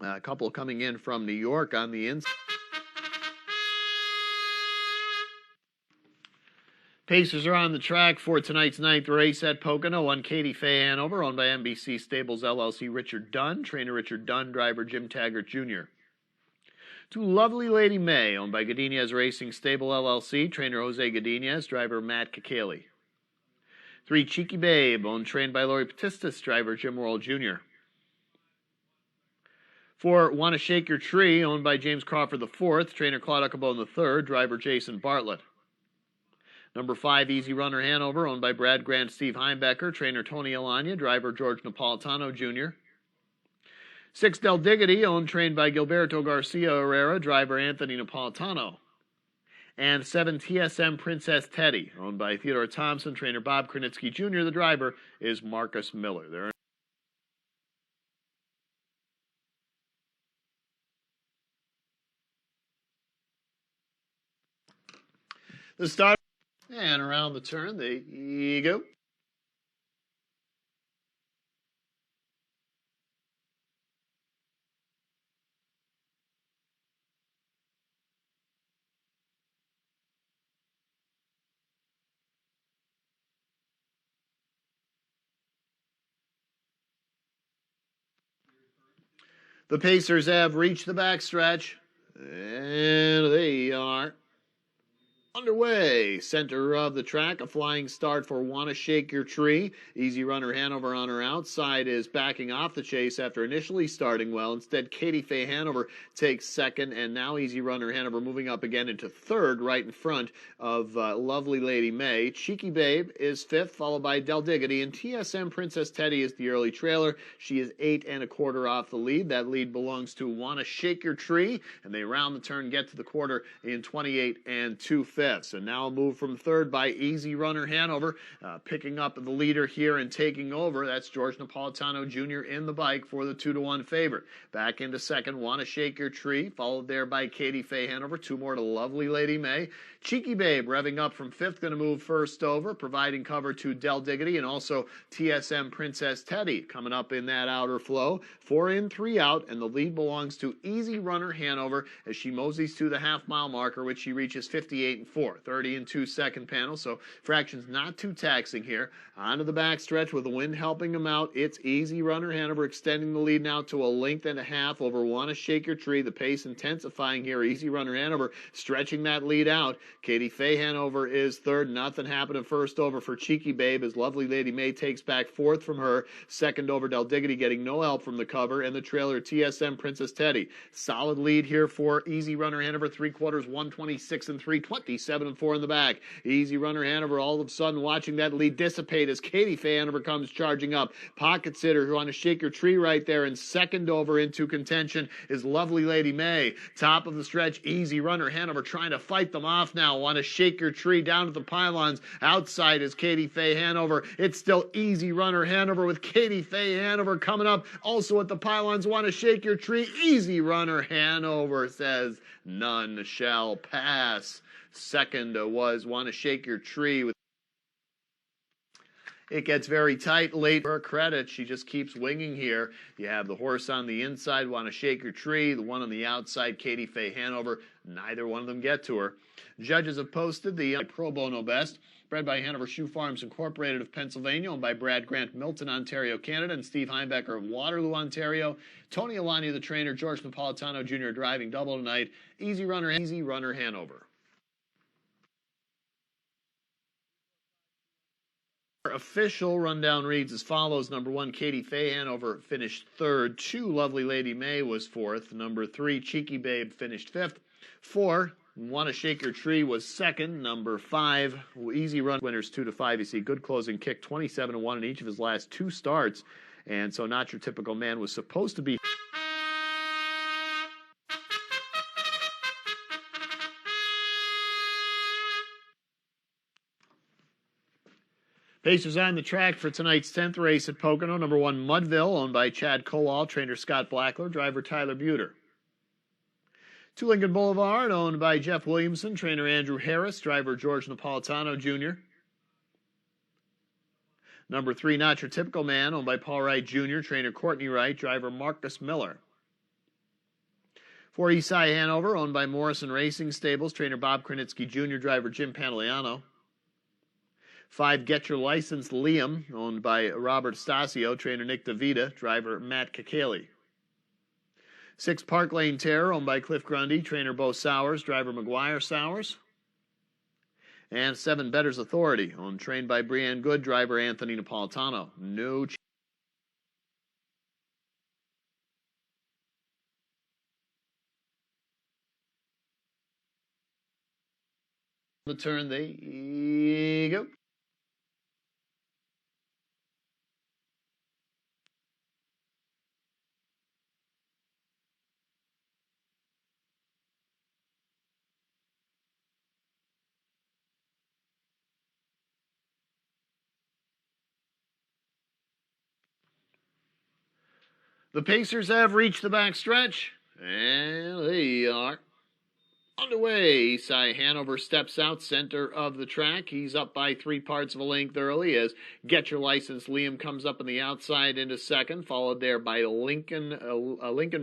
A couple coming in from New York on the inside. Pacers are on the track for tonight's ninth race at Pocono. One Katie Fay Hanover, owned by NBC Stables LLC Richard Dunn, trainer Richard Dunn, driver Jim Taggart Jr. 2 Lovely Lady May, owned by Godinez Racing Stable LLC, trainer Jose Godinez, driver Matt Kakali. 3 Cheeky Babe, owned trained by Lori Patistis, driver Jim Worrell Jr. 4 Wanna Shake Your Tree, owned by James Crawford IV, trainer Claude Uckabone III, driver Jason Bartlett. Number 5, Easy Runner Hanover, owned by Brad Grant, Steve Heimbecker, trainer Tony Alagna, driver George Napolitano Jr. 6, Del Diggity, owned trained by Gilberto Garcia Herrera, driver Anthony Napolitano. And 7, TSM Princess Teddy, owned by Theodore Thompson, trainer Bob Kranitsky Jr. The driver is Marcus Miller. The start. And around the turn, there you go. The Pacers have reached the backstretch, and they are underway. Center of the track, a flying start for Wanna Shake Your Tree. Easy Runner Hanover on her outside is backing off the chase after initially starting well. Instead, Katie Fay Hanover takes second, and now Easy Runner Hanover moving up again into third, right in front of Lovely Lady May. Cheeky Babe is fifth, followed by Del Diggity, and TSM Princess Teddy is the early trailer. She is 8 1/4 off the lead. That lead belongs to Wanna Shake Your Tree, and they round the turn, get to the quarter in 28 2/5. And now a move from third by Easy Runner Hanover, picking up the leader here and taking over. That's George Napolitano Jr. in the bike for the 2-1 favorite. Back into second, Wanna Shake Your Tree, followed there by Katie Fay Hanover. 2 more to Lovely Lady May. Cheeky Babe revving up from fifth, going to move first over, providing cover to Del Diggity, and also TSM Princess Teddy coming up in that outer flow. 4 in, 3 out, and the lead belongs to Easy Runner Hanover as she moseys to the half-mile marker, which she reaches 58 4. 30 2 second panel, so fractions not too taxing here. Onto the backstretch with the wind helping them out. It's Easy Runner Hanover extending the lead now to a 1.5 lengths over Wanna Shake Your Tree. The pace intensifying here. Easy Runner Hanover stretching that lead out. Katie Fay Hanover is third. Nothing happening first over for Cheeky Babe as Lovely Lady May takes back fourth from her. Second over Del Diggity getting no help from the cover, and the trailer TSM Princess Teddy. Solid lead here for Easy Runner Hanover. 3/4, 126 3, 27 4 in the back. Easy Runner Hanover all of a sudden watching that lead dissipate as Katie Fay Hanover comes charging up. Pocket sitter who Wanna Shake Your Tree right there, and second over into contention is Lovely Lady May. Top of the stretch, Easy Runner Hanover trying to fight them off now. Wanna Shake Your Tree down to the pylons. Outside is Katie Fay Hanover. It's still Easy Runner Hanover with Katie Fay Hanover coming up. Also at the pylons, Wanna Shake Your Tree. Easy Runner Hanover says none shall pass. Second was Wanna Shake Your Tree. It gets very tight late. For her credit, she just keeps winging here. You have the horse on the inside, Wanna Shake Your Tree. The one on the outside, Katie Fay Hanover. Neither one of them get to her. Judges have posted the Pro Bono Best, bred by Hanover Shoe Farms Incorporated of Pennsylvania, owned by Brad Grant, Milton, Ontario, Canada, and Steve Heimbecker of Waterloo, Ontario. Tony Alagna, the trainer, George Napolitano Jr. driving double tonight. Easy Runner Hanover. Our official rundown reads as follows. Number 1, Katie Fay Hanover finished third. 2, Lovely Lady May was fourth. Number 3, Cheeky Babe finished fifth. 4, Wanna Shake Your Tree was second. Number 5, Easy Run winners 2 5. You see good closing kick, 27 1 in each of his last 2 starts. And so Not Your Typical Man was supposed to be Pacers on the track for tonight's 10th race at Pocono. Number 1, Mudville, owned by Chad Colall, trainer Scott Blackler, driver Tyler Buter. 2, Lincoln Boulevard, owned by Jeff Williamson, trainer Andrew Harris, driver George Napolitano Jr. Number 3, Not Your Typical Man, owned by Paul Wright Jr., trainer Courtney Wright, driver Marcus Miller. For Eastside Hanover, owned by Morrison Racing Stables, trainer Bob Krenitsky Jr., driver Jim Pantoliano. 5, Get Your License Liam, owned by Robert Stasio, trainer Nick DeVita, driver Matt Kakaley. 6, Park Lane Terror, owned by Cliff Grundy, trainer Bo Sowers, driver McGuire Sowers. And 7, Better's Authority, trained by Brianne Good, driver Anthony Napolitano. No the turn, they go. The Pacers have reached the backstretch, and they are underway. Eastside Hanover steps out center of the track. He's up by 3 parts of a length early as Get Your License Liam comes up on the outside into second, followed there by Lincoln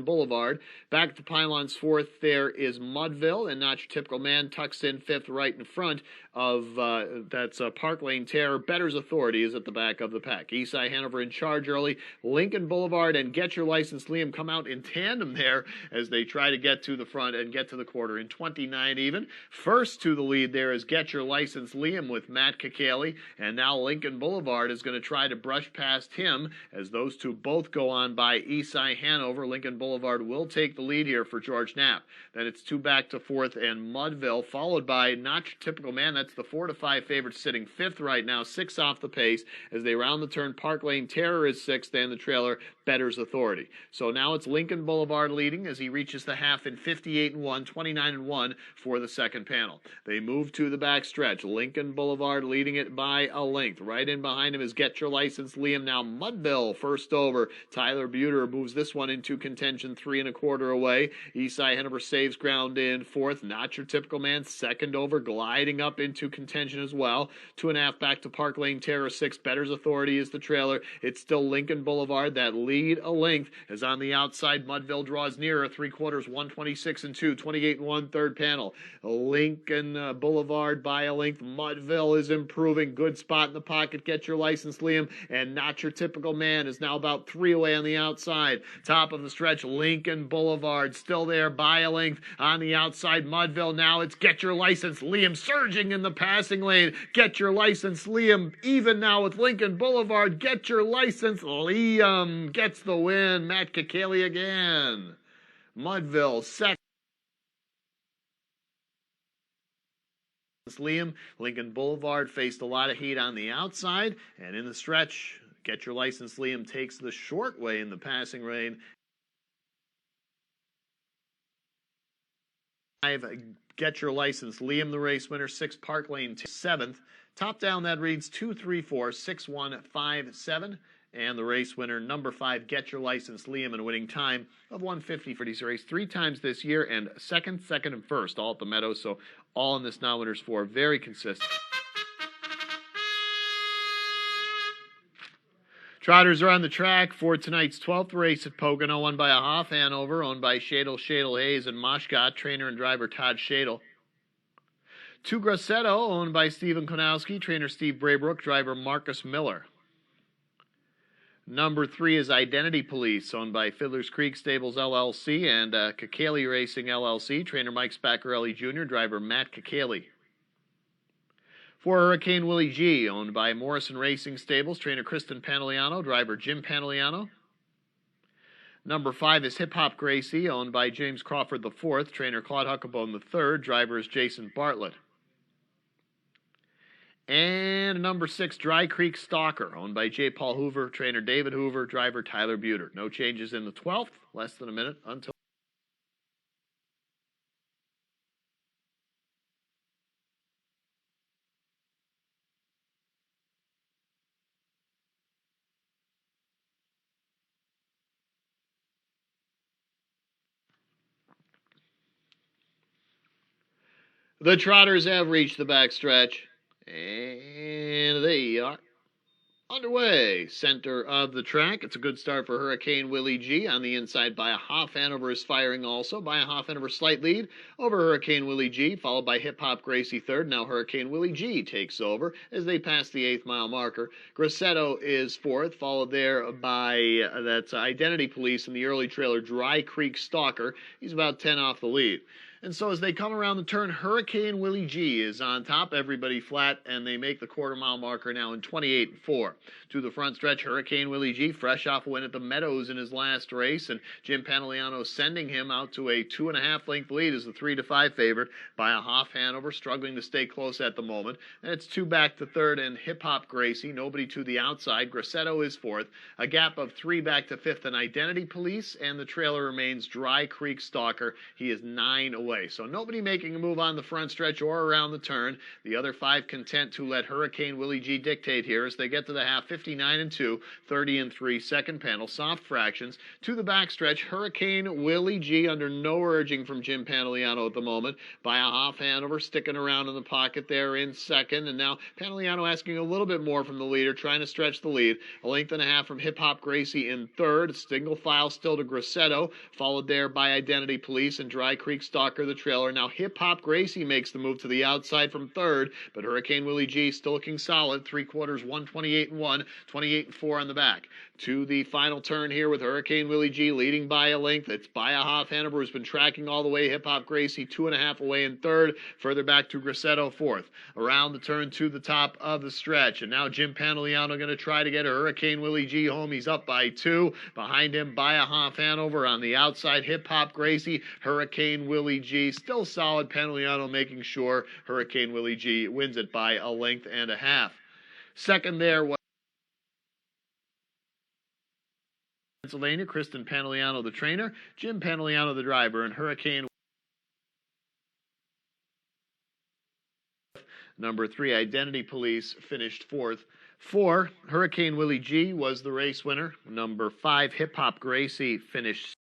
Boulevard. Back to pylons fourth, there is Mudville, and Not Your Typical Man tucks in fifth right in front of that's Park Lane Terror. Better's Authority is at the back of the pack. Eastside Hanover in charge early. Lincoln Boulevard and Get Your License Liam come out in tandem there as they try to get to the front and get to the quarter in 29 even. First to the lead there is Get Your License Liam with Matt Kakaley, and now Lincoln Boulevard is going to try to brush past him as those two both go on by Eastside Hanover. Lincoln Boulevard will take the lead here for George Knapp. Then it's 2 back to fourth and Mudville, followed by Not Your Typical Man. That's the 4-5 favorite sitting fifth right now, 6 off the pace as they round the turn. Park Lane Terror is sixth, and the trailer Better's Authority. So now it's Lincoln Boulevard leading as he reaches the half in 58-1, 29-1 for the second panel. They move to the back stretch. Lincoln Boulevard leading it by a length. Right in behind him is Get Your License Liam. Now Mudville first over. Tyler Buter moves this one into contention, 3 1/4 away. Eastside Hanover saves ground in fourth. Not Your Typical Man second over, gliding up into contention as well. 2.5 back to Park Lane Terror, 6. Better's Authority is the trailer. It's still Lincoln Boulevard that lead a length as on the outside Mudville draws nearer. 3/4, 126-2, 28-1 third panel. Lincoln Boulevard by a length. Mudville is improving. Good spot in the pocket. Get Your License Liam, and Not Your Typical Man is now about 3 away on the outside. Top of the stretch, Lincoln Boulevard still there by a length on the outside. Mudville now, it's Get Your License Liam surging in the passing lane. Get Your License Liam even now with Lincoln Boulevard. Get Your License Liam gets the win. Matt Kakaley again. Mudville second. Liam, Lincoln Boulevard faced a lot of heat on the outside, and in the stretch, Get Your License Liam takes the short way in the passing lane. 5, Get Your License Liam, the race winner. 6, Park Lane 7th. Top down, that reads 2, 3, 4, 6, 1, 5, 7. And the race winner, number 5, Get Your License Liam, and a winning time of 1:50 for these race 3 times this year, and second, and first, all at the Meadows. So all in this non-winners 4, very consistent. Trotters are on the track for tonight's 12th race at Pocono, won by a Hoff Hanover, owned by Shadle Hayes and Moshkot, trainer and driver Todd Shadle. 2 Grosseto, owned by Stephen Konowski, trainer Steve Braybrook, driver Marcus Miller. Number 3 is Identity Police, owned by Fiddler's Creek Stables LLC and Kakaley Racing LLC, trainer Mike Spaccarelli Jr., driver Matt Kakaley. 4 Hurricane Willie G, owned by Morrison Racing Stables, trainer Kristen Pantoliano, driver Jim Pantoliano. Number 5 is Hip Hop Gracie, owned by James Crawford IV, trainer Claude Huckabone III, driver is Jason Bartlett. And number 6, Dry Creek Stalker, owned by J. Paul Hoover, trainer David Hoover, driver Tyler Buter. No changes in the 12th, less than a minute until. The Trotters have reached the backstretch, and they are Underway, center of the track. It's a good start for Hurricane Willie G. On the inside by a half. Hanover is firing also by a half. Hanover slight lead over Hurricane Willie G, followed by Hip Hop Gracie third. Now Hurricane Willie G takes over as they pass the 8th mile marker. Grassetto is fourth, followed there by that's Identity Police in the early trailer Dry Creek Stalker. He's about 10 off the lead. And so as they come around the turn, Hurricane Willie G is on top, everybody flat, and they make the quarter-mile marker now in 28-4. To the front stretch, Hurricane Willie G, fresh off a win at the Meadows in his last race, and Jim Pantoliano sending him out to a 2.5-length lead as the 3-5 favorite by a half. Hanover, struggling to stay close at the moment. And it's 2 back to third, and Hip Hop Gracie, nobody to the outside. Grassetto is fourth, a gap of 3 back to fifth, and Identity Police, and the trailer remains Dry Creek Stalker. He is 9 away. So nobody making a move on the front stretch or around the turn. The other 5 content to let Hurricane Willie G dictate here as they get to the half. 59-2, 30-3, second panel, soft fractions. To the backstretch, Hurricane Willie G under no urging from Jim Pantoliano at the moment. By a half. Hanover sticking around in the pocket there in second. And now Pantoliano asking a little bit more from the leader, trying to stretch the lead. A length and a half from Hip Hop Gracie in third. Single file still to Grassetto, followed there by Identity Police and Dry Creek Stalker, the trailer. Now Hip Hop Gracie makes the move to the outside from third, but Hurricane Willie G still looking solid. 3/4, 128-1, 28-4 on the back. To the final turn here with Hurricane Willie G leading by a length. It's by a half. Hanover has been tracking all the way. Hip Hop Gracie 2.5 away in third. Further back to Grassetto fourth. Around the turn to the top of the stretch. And now Jim Pantoliano going to try to get a Hurricane Willie G home. He's up by 2. Behind him by a half. Hanover on the outside. Hip Hop Gracie. Hurricane Willie G still solid. Pantoliano making sure Hurricane Willie G wins it by a length and a half. Second there was Pennsylvania, Kristen Pantoliano the trainer, Jim Pantoliano the driver, and Hurricane number 3 Identity Police finished fourth. 4 Hurricane Willie G was the race winner. Number 5 Hip Hop Gracie finished